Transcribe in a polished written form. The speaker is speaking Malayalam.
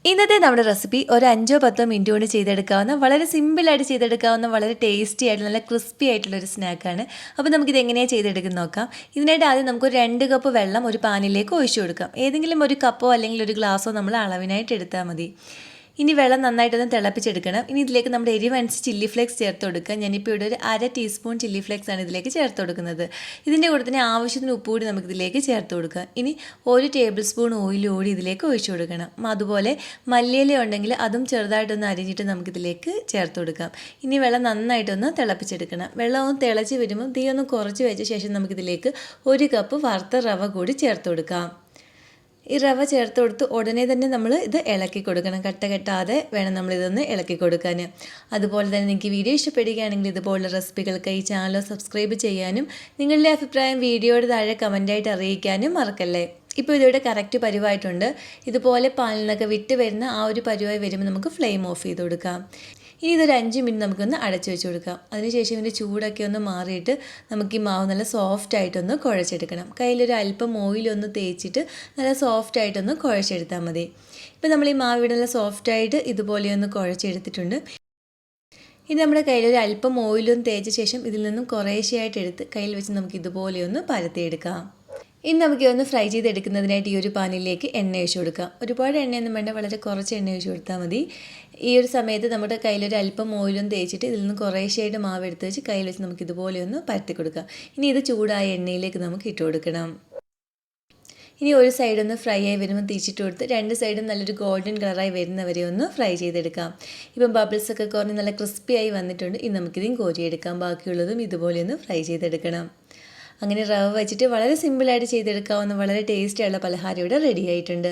ഇന്നത്തെ നമ്മുടെ റെസിപ്പി ഒരു 5-10 മിനിറ്റ് കൊണ്ട് ചെയ്തെടുക്കാവുന്ന വളരെ സിമ്പിളായിട്ട് ചെയ്തെടുക്കാവുന്ന വളരെ ടേസ്റ്റി ആയിട്ട് നല്ല ക്രിസ്പി ആയിട്ടുള്ളൊരു സ്നാക്കാണ്. അപ്പോൾ നമുക്കിത് എങ്ങനെയാണ് ചെയ്തെടുക്കുന്നത് നോക്കാം. ഇതിനായിട്ട് ആദ്യം നമുക്ക് 2 കപ്പ് വെള്ളം ഒരു പാനിലേക്ക് ഒഴിച്ചു കൊടുക്കാം. ഏതെങ്കിലും ഒരു കപ്പോ അല്ലെങ്കിൽ ഒരു ഗ്ലാസ്സോ നമ്മൾ അളവിനായിട്ട് എടുത്താൽ മതി. ഇനി വെള്ളം നന്നായിട്ടൊന്ന് തിളപ്പിച്ചെടുക്കണം. ഇനി ഇതിലേക്ക് നമ്മുടെ എരിവനുസരിച്ച് ചില്ലി ഫ്ലേക്സ് ചേർത്ത് കൊടുക്കുക. ഞാനിപ്പോൾ ഇവിടെ ഒരു 1/2 ടീസ്പൂൺ ചില്ലി ഫ്ലേക്സ് ആണ് ഇതിലേക്ക് ചേർത്ത് കൊടുക്കുന്നത്. ഇതിൻ്റെ കൂടെ തന്നെ ആവശ്യത്തിന് ഉപ്പ് കൂടി നമുക്കിതിലേക്ക് ചേർത്ത് കൊടുക്കുക. ഇനി 1 ടേബിൾ സ്പൂൺ ഓയിൽ കൂടി ഇതിലേക്ക് ഒഴിച്ചു കൊടുക്കണം. അതുപോലെ മല്ലിയില ഉണ്ടെങ്കിൽ അതും ചെറുതായിട്ടൊന്ന് അരിഞ്ഞിട്ട് നമുക്കിതിലേക്ക് ചേർത്ത് കൊടുക്കാം. ഇനി വെള്ളം നന്നായിട്ടൊന്ന് തിളപ്പിച്ചെടുക്കണം. വെള്ളം ഒന്ന് തിളച്ച് വരുമ്പോൾ തീ ഒന്ന് കുറച്ച് വെച്ച ശേഷം നമുക്കിതിലേക്ക് 1 കപ്പ് വറുത്ത റവ കൂടി ചേർത്ത് കൊടുക്കാം. ഈ റവ ചേർത്ത് കൊടുത്ത് ഉടനെ തന്നെ നമ്മൾ ഇത് ഇളക്കി കൊടുക്കണം. കട്ട കെട്ടാതെ വേണം നമ്മളിതൊന്ന് ഇളക്കി കൊടുക്കാൻ. അതുപോലെ തന്നെ നിങ്ങൾക്ക് വീഡിയോ ഇഷ്ടപ്പെടുകയാണെങ്കിൽ ഇതുപോലുള്ള റെസിപ്പികൾക്ക് ഈ ചാനൽ സബ്സ്ക്രൈബ് ചെയ്യാനും നിങ്ങളുടെ അഭിപ്രായം വീഡിയോയുടെ താഴെ കമൻറ്റായിട്ട് അറിയിക്കാനും മറക്കല്ലേ. ഇപ്പോൾ ഇതിവിടെ കറക്റ്റ് പരുവായിട്ടുണ്ട്. ഇതുപോലെ പാലിൽ നിന്നൊക്കെ വിട്ട് വരുന്ന ആ ഒരു പരുവായി വരുമ്പോൾ നമുക്ക് ഫ്ലെയിം ഓഫ് ചെയ്ത് കൊടുക്കാം. ഇനി ഇതൊരു 5 മിനിറ്റ് നമുക്കൊന്ന് അടച്ചു വെച്ച് കൊടുക്കാം. അതിനുശേഷം ഇതിൻ്റെ ചൂടൊക്കെ ഒന്ന് മാറിയിട്ട് നമുക്ക് ഈ മാവ് നല്ല സോഫ്റ്റായിട്ടൊന്ന് കുഴച്ചെടുക്കണം. കയ്യിലൊരു അല്പം ഓയിലൊന്ന് തേച്ചിട്ട് നല്ല സോഫ്റ്റായിട്ടൊന്ന് കുഴച്ചെടുത്താൽ മതി. ഇപ്പോൾ നമ്മൾ ഈ മാവ് ഇവിടെ നല്ല സോഫ്റ്റായിട്ട് ഇതുപോലെയൊന്ന് കുഴച്ചെടുത്തിട്ടുണ്ട്. ഇനി നമ്മുടെ കയ്യിലൊരു അല്പം ഓയിലൊന്ന് തേച്ച ശേഷം ഇതിൽ നിന്നും കുറേശ്ശെയായിട്ട് എടുത്ത് കയ്യിൽ വെച്ച് നമുക്ക് ഇതുപോലെയൊന്ന് പരത്തിയെടുക്കാം. ഇനി നമുക്ക് ഒന്ന് ഫ്രൈ ചെയ്തെടുക്കുന്നതിനായിട്ട് ഈ ഒരു പാനിലേക്ക് എണ്ണ ഒഴിച്ച് കൊടുക്കാം. ഒരുപാട് എണ്ണയൊന്നും വേണ്ട, വളരെ കുറച്ച് എണ്ണ ഒഴിച്ച് കൊടുത്താൽ മതി. ഈ ഒരു സമയത്ത് നമ്മുടെ കയ്യിലൊരു അല്പം ഓയിലും തേച്ചിട്ട് ഇതിൽ നിന്ന് കുറേശ്ശെയായിട്ട് മാവ് എടുത്ത് വെച്ച് കയ്യിൽ വെച്ച് നമുക്ക് ഇതുപോലെ ഒന്ന് പരത്തി കൊടുക്കാം. ഇനി ഇത് ചൂടായ എണ്ണയിലേക്ക് നമുക്ക് ഇട്ട് കൊടുക്കണം. ഇനി ഒരു സൈഡൊന്ന് ഫ്രൈ ആയി വരുമ്പോൾ തിരിച്ചിട്ട് കൊടുത്ത് 2 സൈഡും നല്ലൊരു ഗോൾഡൻ കളറായി വരുന്നവരെ ഒന്ന് ഫ്രൈ ചെയ്തെടുക്കാം. ഇപ്പം ബബിൾസ് ഒക്കെ കുറഞ്ഞ് നല്ല ക്രിസ്പി ആയി വന്നിട്ടുണ്ട്. ഇനി നമുക്കിതും കോരിയെടുക്കാം. ബാക്കിയുള്ളതും ഇതുപോലെ ഒന്ന് ഫ്രൈ ചെയ്തെടുക്കണം. അങ്ങനെ റവ വെച്ചിട്ട് വളരെ സിമ്പിളായിട്ട് ചെയ്തെടുക്കാവുന്ന വളരെ ടേസ്റ്റിയുള്ള പലഹാരം ഇവിടെ റെഡി ആയിട്ടുണ്ട്.